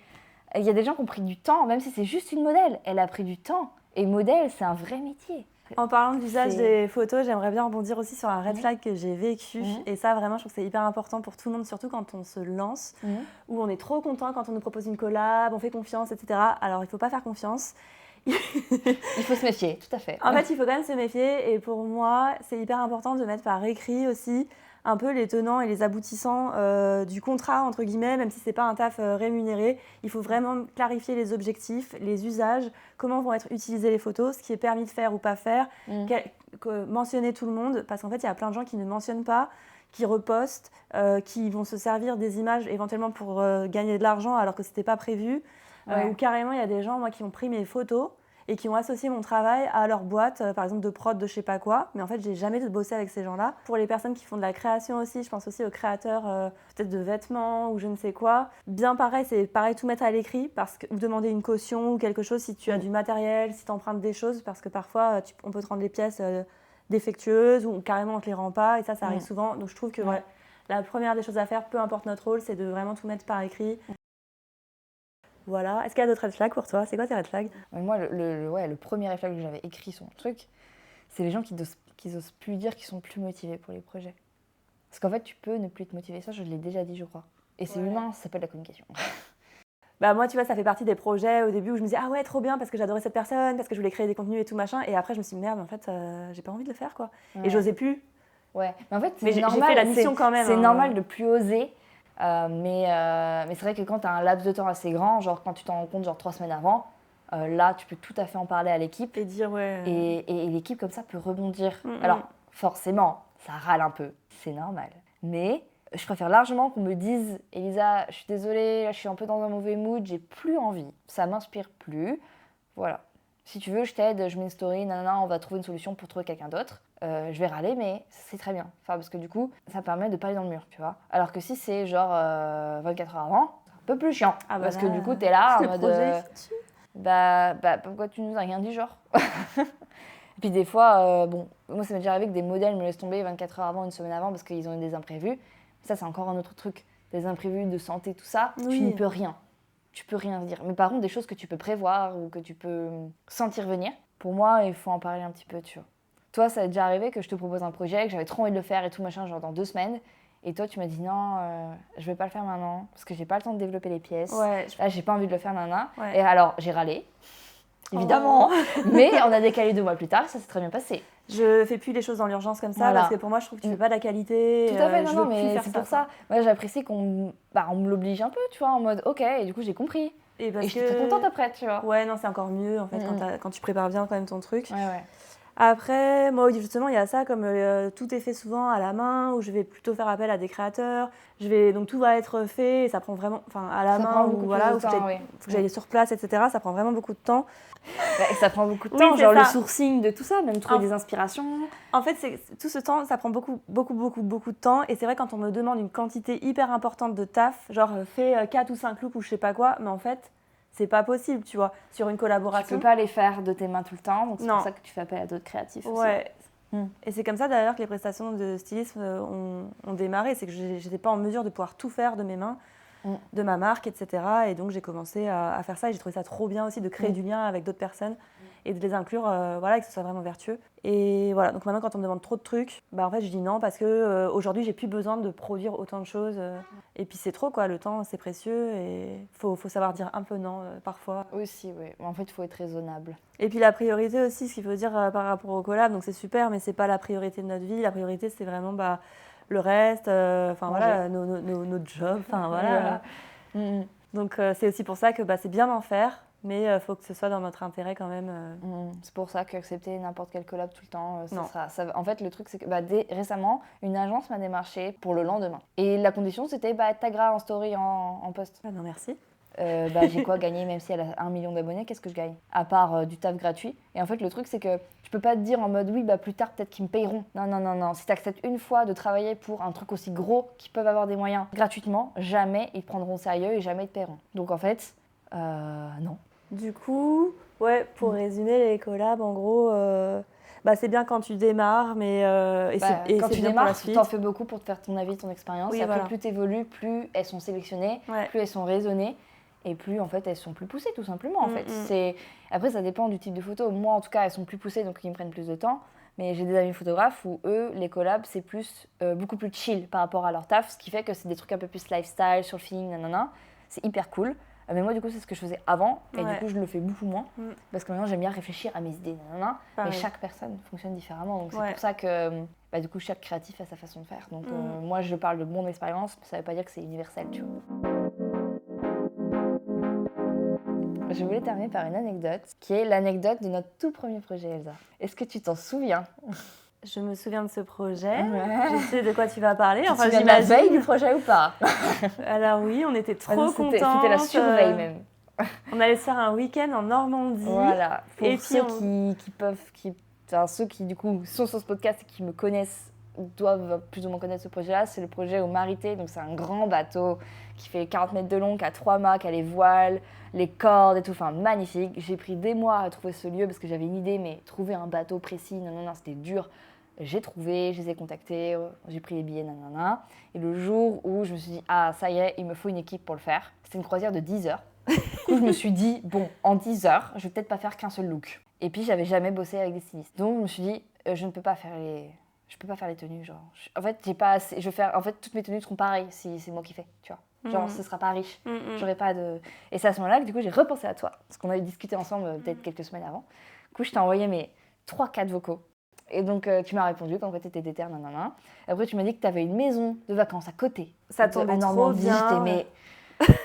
il y a des gens qui ont pris du temps, même si c'est juste une modèle, elle a pris du temps, et modèle c'est un vrai métier. En parlant de l'usage des photos, j'aimerais bien rebondir aussi sur un red flag que j'ai vécu. Et ça, vraiment, je trouve que c'est hyper important pour tout le monde, surtout quand on se lance, où on est trop content quand on nous propose une collab, on fait confiance, etc. Alors, il ne faut pas faire confiance. Il faut se méfier, tout à fait. En fait, il faut quand même se méfier. Et pour moi, c'est hyper important de mettre par écrit aussi un peu les tenants et les aboutissants du contrat, entre guillemets, même si ce n'est pas un taf rémunéré. Il faut vraiment clarifier les objectifs, les usages, comment vont être utilisées les photos, ce qui est permis de faire ou pas faire, mentionner tout le monde, parce qu'en fait, il y a plein de gens qui ne mentionnent pas, qui repostent, qui vont se servir des images éventuellement pour gagner de l'argent alors que ce n'était pas prévu. Ou carrément, il y a des gens, moi, qui ont pris mes photos et qui ont associé mon travail à leur boîte, par exemple de prod de je sais pas quoi. Mais en fait, j'ai jamais bossé avec ces gens-là. Pour les personnes qui font de la création aussi, je pense aussi aux créateurs peut-être de vêtements ou je ne sais quoi. Bien pareil, c'est pareil, tout mettre à l'écrit ou demander une caution ou quelque chose si tu as du matériel, si tu empruntes des choses, parce que parfois, on peut te rendre les pièces défectueuses ou carrément on ne te les rend pas. Et ça arrive souvent. Donc je trouve que la première des choses à faire, peu importe notre rôle, c'est de vraiment tout mettre par écrit. Voilà. Est-ce qu'il y a d'autres red flags pour toi? C'est quoi tes red flags? Moi, le premier red flag que j'avais écrit sur mon truc, c'est les gens qui osent plus dire qu'ils sont plus motivés pour les projets. Parce qu'en fait, tu peux ne plus te motiver. Ça, je l'ai déjà dit, je crois. Et c'est humain, ça s'appelle la communication. Bah moi, tu vois, ça fait partie des projets au début où je me disais ah ouais, trop bien parce que j'adorais cette personne, parce que je voulais créer des contenus et tout machin. Et après, je me suis dit merde, en fait, j'ai pas envie de le faire quoi. Et j'osais plus. Ouais, mais en fait, j'ai fait la mission quand même. C'est normal de plus oser. Mais c'est vrai que quand tu as un laps de temps assez grand, genre quand tu t'en rends compte genre 3 semaines avant, là tu peux tout à fait en parler à l'équipe et dire et l'équipe comme ça peut rebondir. Alors forcément, ça râle un peu, c'est normal. Mais je préfère largement qu'on me dise Elisa, je suis désolée, là, je suis un peu dans un mauvais mood, j'ai plus envie, ça m'inspire plus. Voilà. Si tu veux, je t'aide, je mets une story, nanana, on va trouver une solution pour trouver quelqu'un d'autre. Je vais râler, mais c'est très bien. Enfin, parce que du coup, ça permet de pas aller dans le mur, tu vois. Alors que si c'est genre 24 heures avant, c'est un peu plus chiant. Parce que du coup, t'es là en mode... pourquoi tu nous as rien dit, genre? Et puis des fois, moi ça m'est déjà arrivé que des modèles me laissent tomber 24 heures avant, une semaine avant, parce qu'ils ont eu des imprévus. Ça, c'est encore un autre truc. Des imprévus de santé, tout ça, tu n'y peux rien. Tu peux rien dire. Mais par contre, des choses que tu peux prévoir ou que tu peux sentir venir, pour moi, il faut en parler un petit peu, tu vois. Toi, ça a déjà arrivé que je te propose un projet, que j'avais trop envie de le faire et tout machin, genre dans 2 semaines. Et toi, tu m'as dit non, je vais pas le faire maintenant, parce que j'ai pas le temps de développer les pièces. Là, j'ai pas envie de le faire, nana. Et alors, j'ai râlé, évidemment. Mais on a décalé 2 mois plus tard, ça s'est très bien passé. Je fais plus les choses dans l'urgence comme ça, parce que pour moi, je trouve que tu fais pas de la qualité. Tout à fait, non, mais c'est pour ça. Moi, j'apprécie qu'on me l'oblige un peu, tu vois, en mode ok, et du coup, j'ai compris. Et j'étais très contente après, tu vois. Ouais, non, c'est encore mieux, en fait, quand tu prépares bien quand même ton truc. Après, moi, justement, il y a ça, comme tout est fait souvent à la main, où je vais plutôt faire appel à des créateurs. Donc, tout va être fait, et ça prend vraiment... Enfin, à la main, ou voilà, où faut que j'aille sur place, etc. Ça prend vraiment beaucoup de temps. Et ça prend beaucoup de temps, genre le sourcing de tout ça, même trouver des inspirations. En fait, tout ce temps, ça prend beaucoup de temps. Et c'est vrai, quand on me demande une quantité hyper importante de taf, genre fais 4 ou 5 looks ou je sais pas quoi, mais en fait... c'est pas possible, tu vois, sur une collaboration. Tu peux pas les faire de tes mains tout le temps, donc c'est pour ça que tu fais appel à d'autres créatifs aussi. Et c'est comme ça d'ailleurs que les prestations de stylisme ont démarré, c'est que j'étais pas en mesure de pouvoir tout faire de mes mains, de ma marque, etc. Et donc j'ai commencé à faire ça et j'ai trouvé ça trop bien aussi de créer du lien avec d'autres personnes et de les inclure, et que ce soit vraiment vertueux. Et voilà, donc maintenant quand on me demande trop de trucs, en fait je dis non parce que aujourd'hui j'ai plus besoin de produire autant de choses. Et puis c'est trop quoi, le temps c'est précieux et faut savoir dire un peu non parfois. Aussi, oui. En fait il faut être raisonnable. Et puis la priorité aussi, ce qu'il faut dire par rapport au collab, donc c'est super, mais c'est pas la priorité de notre vie. La priorité c'est vraiment le reste, notre job, voilà. Donc c'est aussi pour ça que c'est bien d'en faire. Mais il faut que ce soit dans notre intérêt quand même. C'est pour ça qu'accepter n'importe quel collab tout le temps, en fait, le truc, c'est que récemment, une agence m'a démarché pour le lendemain. Et la condition, c'était tagra en story, en post. Ah non, merci. J'ai quoi gagner, même si elle a 1 million d'abonnés, qu'est-ce que je gagne? À part du taf gratuit. Et en fait, le truc, c'est que je peux pas te dire en mode oui, plus tard, peut-être qu'ils me payeront. Non. Si tu acceptes une fois de travailler pour un truc aussi gros qu'ils peuvent avoir des moyens gratuitement, jamais ils te prendront au sérieux et jamais ils te paieront. Donc en fait, non. Du coup, pour résumer les collabs, en gros, c'est bien quand tu démarres, mais quand tu démarres, tu t'en fais beaucoup pour te faire ton avis, ton expérience. Et après, plus tu évolues, plus elles sont sélectionnées, plus elles sont raisonnées, et plus en fait elles sont plus poussées, tout simplement. En fait, après ça dépend du type de photo. Moi, en tout cas, elles sont plus poussées, donc ils me prennent plus de temps. Mais j'ai des amis photographes où eux, les collabs, c'est beaucoup plus chill par rapport à leur taf, ce qui fait que c'est des trucs un peu plus lifestyle, sur le feeling, nanana. C'est hyper cool. Mais moi, du coup, c'est ce que je faisais avant. Et Ouais. du coup, je le fais beaucoup moins. Parce que maintenant, j'aime bien réfléchir à mes idées. Nanana, et Pareil. chaque personne fonctionne différemment. Donc, c'est Ouais. pour ça que, du coup, chaque créatif a sa façon de faire. Donc, moi, je parle de mon expérience, mais ça ne veut pas dire que c'est universel, tu vois. Je voulais terminer par une anecdote, qui est l'anecdote de notre tout premier projet, Elsa. Est-ce que tu t'en souviens? Je me souviens de ce projet. Ouais. Je sais de quoi tu vas parler. Tu te souviens de la veille du projet ou pas? Alors oui, on était trop contents. C'était la surveille même. On allait se faire un week-end en Normandie. Voilà. Pour Et ceux puis ceux qui du coup sont sur ce podcast et qui me connaissent doivent plus ou moins connaître ce projet-là. C'est le projet au Marité. Donc c'est un grand bateau qui fait 40 mètres de long, qui a 3 mâts, qui a les voiles, les cordes et tout. Enfin magnifique. J'ai pris des mois à trouver ce lieu parce que j'avais une idée, mais trouver un bateau précis, non, c'était dur. J'ai trouvé, je les ai contactés, j'ai pris les billets, nanana. Et le jour où je me suis dit, ah ça y est, il me faut une équipe pour le faire. C'était une croisière de 10 heures. Du coup, je me suis dit, bon, en 10 heures, je vais peut-être pas faire qu'un seul look. Et puis, j'avais jamais bossé avec des stylistes. Donc, je me suis dit, je ne peux pas faire les tenues, genre. En fait, j'ai pas assez, en fait, toutes mes tenues seront pareilles si c'est moi qui fais, tu vois. Genre, ce sera pas riche. J'aurais pas de... Et c'est à ce moment-là que, du coup, j'ai repensé à toi. Parce qu'on avait discuté ensemble peut-être quelques semaines avant. Du coup, je t'ai envoyé mes 3-4 vocaux. Et donc, tu m'as répondu qu'en fait, t'étais déter, nanana. Après, tu m'as dit que t'avais une maison de vacances à côté. ça tombait en trop Normandie. bien. J'étais, mais...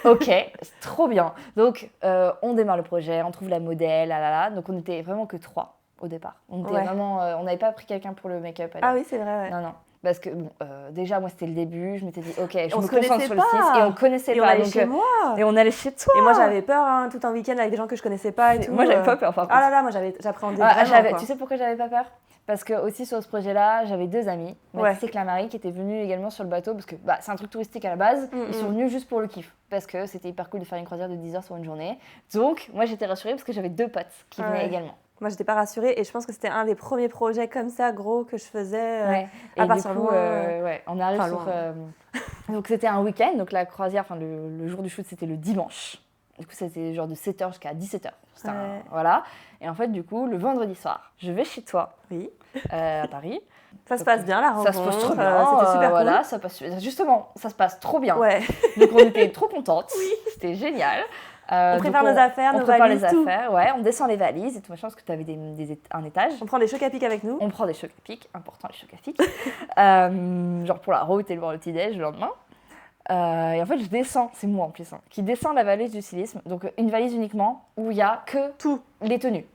Ok, c'est trop bien. Donc, on démarre le projet, on trouve la modèle, Donc, on était vraiment que 3 au départ. On était vraiment... on n'avait pas pris quelqu'un pour le make-up. Ah oui, c'est vrai, ouais. Non. Parce que, bon, déjà, moi, c'était le début. Je m'étais dit, ok, je On me se concentre connaissait sur le 6. Et on connaissait Et pas. on allait donc, chez moi. Et on allait chez toi. Et moi, j'avais peur, hein, tout un week-end avec des gens que je connaissais pas et tout. Moi, j'avais pas peur, par contre. Ah là là, moi, j'appréhendais vraiment, quoi. Tu sais pourquoi j'avais pas peur? Parce que aussi sur ce projet-là, j'avais 2 amis, Mathis et Clamarie, qui étaient venus également sur le bateau, parce que c'est un truc touristique à la base. Ils sont venus juste pour le kiff, parce que c'était hyper cool de faire une croisière de 10 heures sur une journée. Donc, moi, j'étais rassurée parce que j'avais 2 potes qui venaient également. Moi, j'étais pas rassurée et je pense que c'était un des premiers projets comme ça, gros, que je faisais. Et du coup, on arrive sur... donc, c'était un week-end, donc la croisière, le jour du shoot, c'était le dimanche. Du coup, c'était genre de 7h jusqu'à 17h. Voilà. Et en fait, du coup, le vendredi soir, je vais chez toi, à Paris. Ça se passe bien, la rencontre. Ça se passe trop bien. C'était super cool. Voilà, justement, ça se passe trop bien. Donc, on était trop contentes. C'était génial. On prépare nos affaires, nos valises, tout. On descend les valises et tout machin, parce que tu avais un étage. On prend des chocs à pic avec nous. On prend des chocs à pic, important les chocs à pic. genre pour la route et le petit-déj le lendemain. Et en fait, je descends, c'est moi en plus, qui descend la valise du stylisme. Donc, une valise uniquement où il y a que les tenues.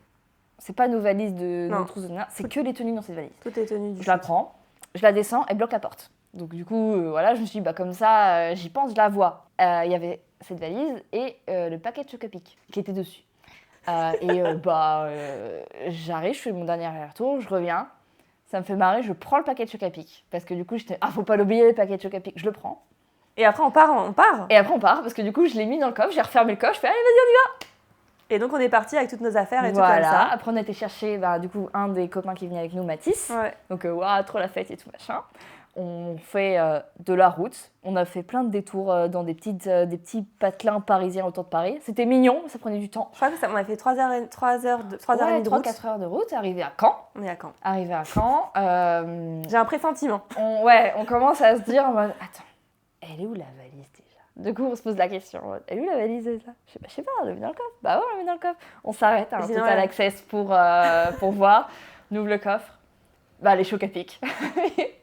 C'est pas nos valises nos trousses de c'est que les tenues dans cette valise. Toutes les tenues du Je la prends, je la descends, elle bloque la porte. Donc, du coup, je me suis dit, comme ça, j'y pense, je la vois. Il y avait cette valise et le paquet de chocs à pic qui était dessus. J'arrive, je fais mon dernier aller-retour, je reviens. Ça me fait marrer, je prends le paquet de chocs à pic. Parce que du coup, faut pas l'oublier, le paquet de chocs à pic, je le prends. Et après, on part. Et après, on part, parce que du coup, je l'ai mis dans le coffre, j'ai refermé le coffre, je fais, allez, vas-y, on y va. Et donc, on est parti avec toutes nos affaires et tout comme ça. Voilà, après, on a été chercher, du coup, un des copains qui venait avec nous, Mathis. Donc, trop la fête et tout machin. On fait de la route. On a fait plein de détours dans des petits patelins parisiens autour de Paris. C'était mignon, ça prenait du temps. Je crois qu'on a fait 3 heures et demie de route. 3-4 heures de route, arrivé à Caen. On est à Caen. Arrivé à Caen. J'ai un pressentiment. On commence à se dire, attends, elle est où la valise déjà? Du coup, on se pose la question, elle est où la valise là? Je sais pas, on l'a mis dans le coffre. Bah ouais, on l'a mis dans le coffre. On s'arrête, total access pour voir. On ouvre le coffre. Les chocs à pic.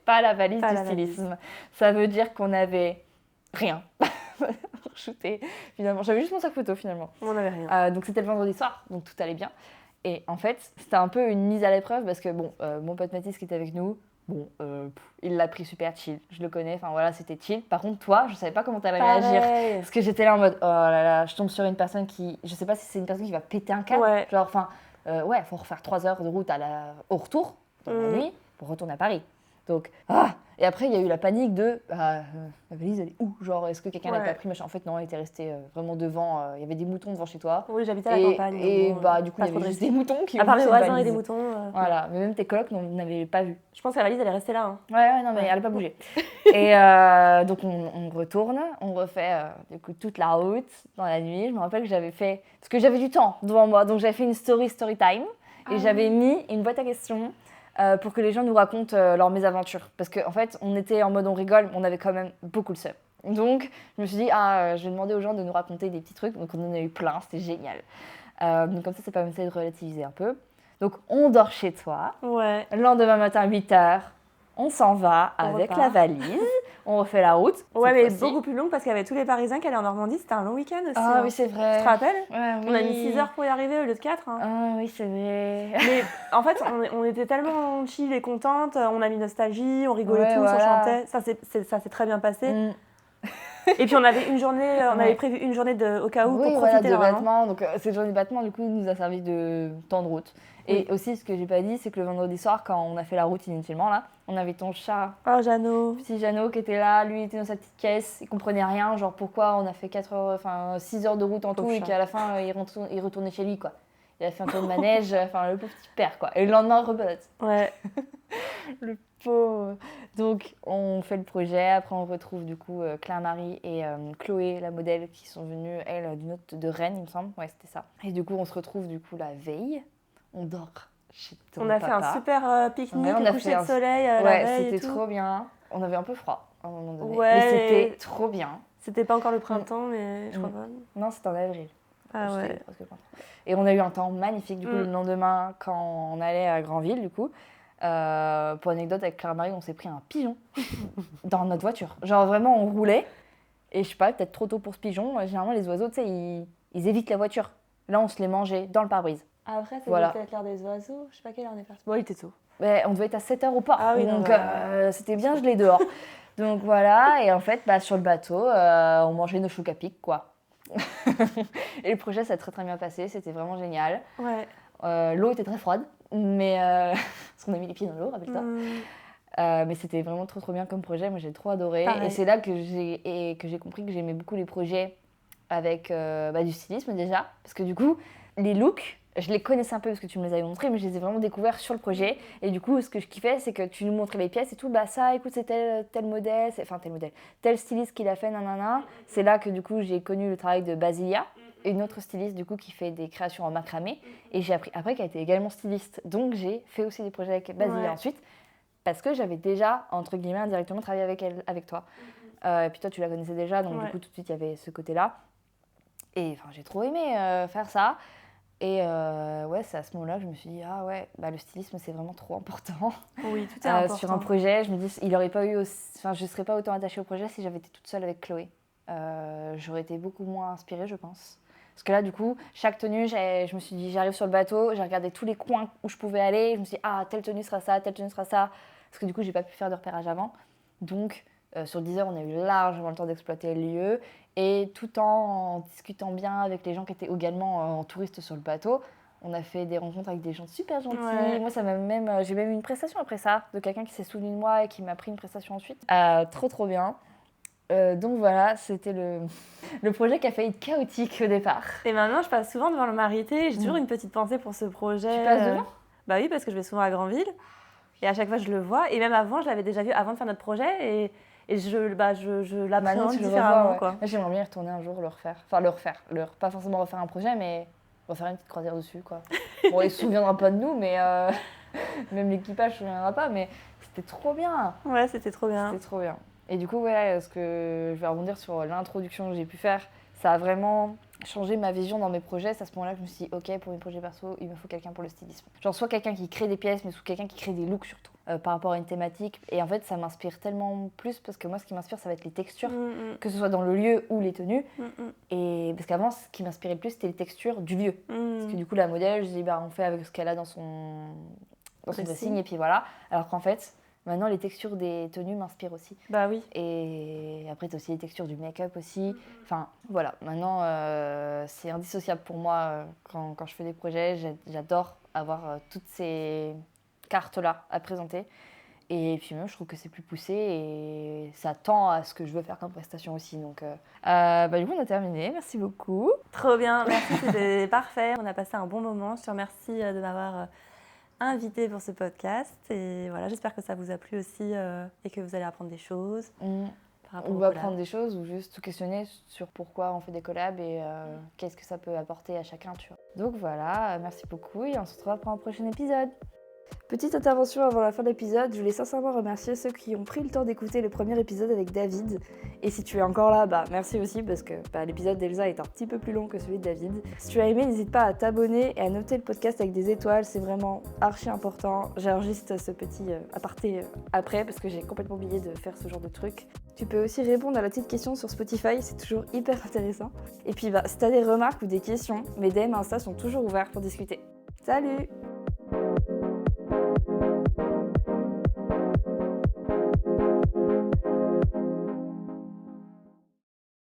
Pas la valise du stylisme. Ça veut dire qu'on avait rien pour shooter. Finalement, j'avais juste mon sac photo finalement. On n'avait rien. Donc c'était le vendredi soir, donc tout allait bien. Et en fait, c'était un peu une mise à l'épreuve parce que mon pote Mathis qui était avec nous, il l'a pris super chill. Je le connais, c'était chill. Par contre, toi, je savais pas comment t'allais réagir. Parce que j'étais là en mode, oh là là, je tombe sur une personne qui, je sais pas si c'est une personne qui va péter un câble. Genre, faut refaire 3 heures de route au retour. Dans la nuit pour retourner à Paris. Donc, et après, il y a eu la panique de la valise, elle est où? Genre, est-ce que quelqu'un l'a pas pris machin? En fait, non, elle était restée vraiment devant. Il y avait des moutons devant chez toi. Oui, j'habitais à la campagne. Et du coup, il y avait juste des moutons qui ont à part les cette voisins valise. et des moutons. Voilà, mais même tes colocs n'avaient pas vu. Je pense que la valise, elle est restée là. Hein. Ouais, non, mais elle n'a pas bougé. Et donc, on retourne, on refait du coup, toute la route dans la nuit. Je me rappelle que j'avais fait... Parce que j'avais du temps devant moi, donc j'avais fait une story time. Et j'avais mis une boîte à questions pour que les gens nous racontent leurs mésaventures. Parce qu'en fait, on était en mode on rigole, mais on avait quand même beaucoup le seum. Donc, je me suis dit, je vais demander aux gens de nous raconter des petits trucs. Donc, on en a eu plein, c'était génial. Donc, comme ça permettait de relativiser un peu. Donc, on dort chez toi. Ouais. Le lendemain matin, 8h, on s'en va avec la valise. On refait la route. Ouais, mais beaucoup plus longue parce qu'il y avait tous les Parisiens qui allaient en Normandie. C'était un long week-end aussi. Ah oui, c'est vrai. Tu te rappelles? Ouais, oui. On a mis 6 heures pour y arriver au lieu de 4. Hein. Ah oui, c'est vrai. Mais en fait, on était tellement chill et contentes. On a mis nostalgie, on rigolait tous, on chantait. Ça s'est très bien passé. Et puis on avait une journée, on avait prévu une journée au cas où pour profiter de battement. Donc cette journée de battement, du coup, nous a servi de temps de route. Et aussi, ce que j'ai pas dit, c'est que le vendredi soir, quand on a fait la route inutilement, là, on avait ton chat. Oh, Jeannot. Petit Jeannot qui était là, lui il était dans sa petite caisse, il comprenait rien, genre pourquoi on a fait 6 heures de route en tout et qu'à la fin il retournait chez lui, quoi. Il a fait un tour de manège, le pauvre petit père, quoi. Et le lendemain, rebelote. Ouais. Le pauvre. Donc, on fait le projet. Après, on retrouve du coup Claire-Marie et Chloé, la modèle, qui sont venues, elle, de Rennes, il me semble. Ouais, c'était ça. Et du coup, on se retrouve du coup la veille. On dort chez ton papa. On a fait un super pique-nique au coucher de soleil la veille c'était trop bien. On avait un peu froid à un moment donné. Ouais. Mais c'était trop bien. C'était pas encore le printemps, mais je crois pas. Non, c'était en avril. Ah ouais. Et on a eu un temps magnifique du coup le lendemain quand on allait à Granville du coup. Pour anecdote, avec Claire-Marie, on s'est pris un pigeon dans notre voiture. Genre vraiment, on roulait et je sais pas, peut-être trop tôt pour ce pigeon. Généralement, les oiseaux, tu sais, ils évitent la voiture. Là, on se les mangeait dans le pare-brise. Après, c'était peut-être l'heure des oiseaux. Je sais pas quelle heure on est parti. Bon, il était tôt. Mais on devait être à 7h au port. Ah oui, donc c'était bien gelé dehors. Donc voilà, et en fait, sur le bateau, on mangeait nos choux à pic, quoi. Et le projet s'est très très bien passé, c'était vraiment génial. Ouais. L'eau était très froide, mais parce qu'on a mis les pieds dans l'eau, rappelle-toi. Mais c'était vraiment trop trop bien comme projet, moi j'ai trop adoré. Pareil. Et c'est là que j'ai compris que j'aimais beaucoup les projets avec du stylisme déjà, parce que du coup, les looks, je les connaissais un peu parce que tu me les avais montrés, mais je les ai vraiment découverts sur le projet. Et du coup, ce que je kiffais, c'est que tu nous montrais les pièces et tout. Ça, écoute, c'est tel modèle, tel styliste qui l'a fait, nanana. C'est là que du coup, j'ai connu le travail de Basilia, une autre styliste du coup qui fait des créations en macramé. Et j'ai appris après qu'elle était également styliste. Donc j'ai fait aussi des projets avec Basilia ensuite, parce que j'avais déjà, entre guillemets, indirectement travaillé avec toi. Et puis toi, tu la connaissais déjà, donc du coup, tout de suite, il y avait ce côté-là. Et j'ai trop aimé faire ça. Et c'est à ce moment-là que je me suis dit, le stylisme, c'est vraiment trop important. Oui, tout est important. Sur un projet, je me dis, je ne serais pas autant attachée au projet si j'avais été toute seule avec Chloé. J'aurais été beaucoup moins inspirée, je pense. Parce que là, du coup, chaque tenue, je me suis dit, j'arrive sur le bateau, j'ai regardé tous les coins où je pouvais aller. Je me suis dit, telle tenue sera ça, telle tenue sera ça. Parce que du coup, j'ai pas pu faire de repérage avant. Donc, sur 10 heures, on a eu largement le temps d'exploiter le lieu. Et tout en discutant bien avec les gens qui étaient également en touristes sur le bateau, on a fait des rencontres avec des gens super gentils. Ouais. Moi, j'ai même eu une prestation après ça, de quelqu'un qui s'est souvenu de moi et qui m'a pris une prestation ensuite. Trop, trop bien. Donc voilà, c'était le projet qui a failli être chaotique au départ. Et maintenant, je passe souvent devant le Marité. J'ai toujours une petite pensée pour ce projet. Tu passes devant ? Bah oui, parce que je vais souvent à Granville. Et à chaque fois, je le vois. Et même avant, je l'avais déjà vu avant de faire notre projet. Et je l'appréhende différemment. Ouais. Moi, j'aimerais bien y retourner un jour, le refaire. Enfin, pas forcément refaire un projet, mais refaire une petite croisière dessus, quoi. Bon, il se souviendra pas de nous, mais même l'équipage se souviendra pas, mais c'était trop bien. Ouais, c'était trop bien. C'était trop bien. Et du coup, ce que je vais rebondir sur l'introduction que j'ai pu faire, ça a vraiment changé ma vision dans mes projets. C'est à ce moment-là que je me suis dit, ok, pour mes projets perso, il me faut quelqu'un pour le stylisme. Genre soit quelqu'un qui crée des pièces, mais soit quelqu'un qui crée des looks surtout, par rapport à une thématique. Et en fait, ça m'inspire tellement plus, parce que moi, ce qui m'inspire, ça va être les textures, que ce soit dans le lieu ou les tenues. Et parce qu'avant, ce qui m'inspirait le plus, c'était les textures du lieu. Parce que du coup, la modèle, je dis, on fait avec ce qu'elle a dans son dressing, et puis voilà. Alors qu'en fait, maintenant, les textures des tenues m'inspirent aussi. Bah oui. Et après, tu as aussi les textures du make-up aussi. Enfin, voilà. Maintenant, c'est indissociable pour moi quand je fais des projets. J'adore avoir toutes ces cartes-là à présenter. Et puis même, je trouve que c'est plus poussé et ça tend à ce que je veux faire comme prestation aussi. Donc, du coup, on a terminé. Merci beaucoup. Trop bien. Merci, c'était parfait. On a passé un bon moment. Je te remercie de m'avoir invité pour ce podcast. Et voilà, j'espère que ça vous a plu aussi et que vous allez apprendre des choses. On va apprendre des choses ou juste tout questionner sur pourquoi on fait des collabs et qu'est-ce que ça peut apporter à chacun, tu vois. Donc voilà, merci beaucoup et on se retrouve pour un prochain épisode. Petite intervention avant la fin de l'épisode, je voulais sincèrement remercier ceux qui ont pris le temps d'écouter le premier épisode avec David. Et si tu es encore là, merci aussi parce que l'épisode d'Elsa est un petit peu plus long que celui de David. Si tu as aimé, n'hésite pas à t'abonner et à noter le podcast avec des étoiles, c'est vraiment archi important. J'enregistre ce petit aparté après parce que j'ai complètement oublié de faire ce genre de truc. Tu peux aussi répondre à la petite question sur Spotify, c'est toujours hyper intéressant. Et puis si t'as des remarques ou des questions, mes DM Insta sont toujours ouverts pour discuter. Salut!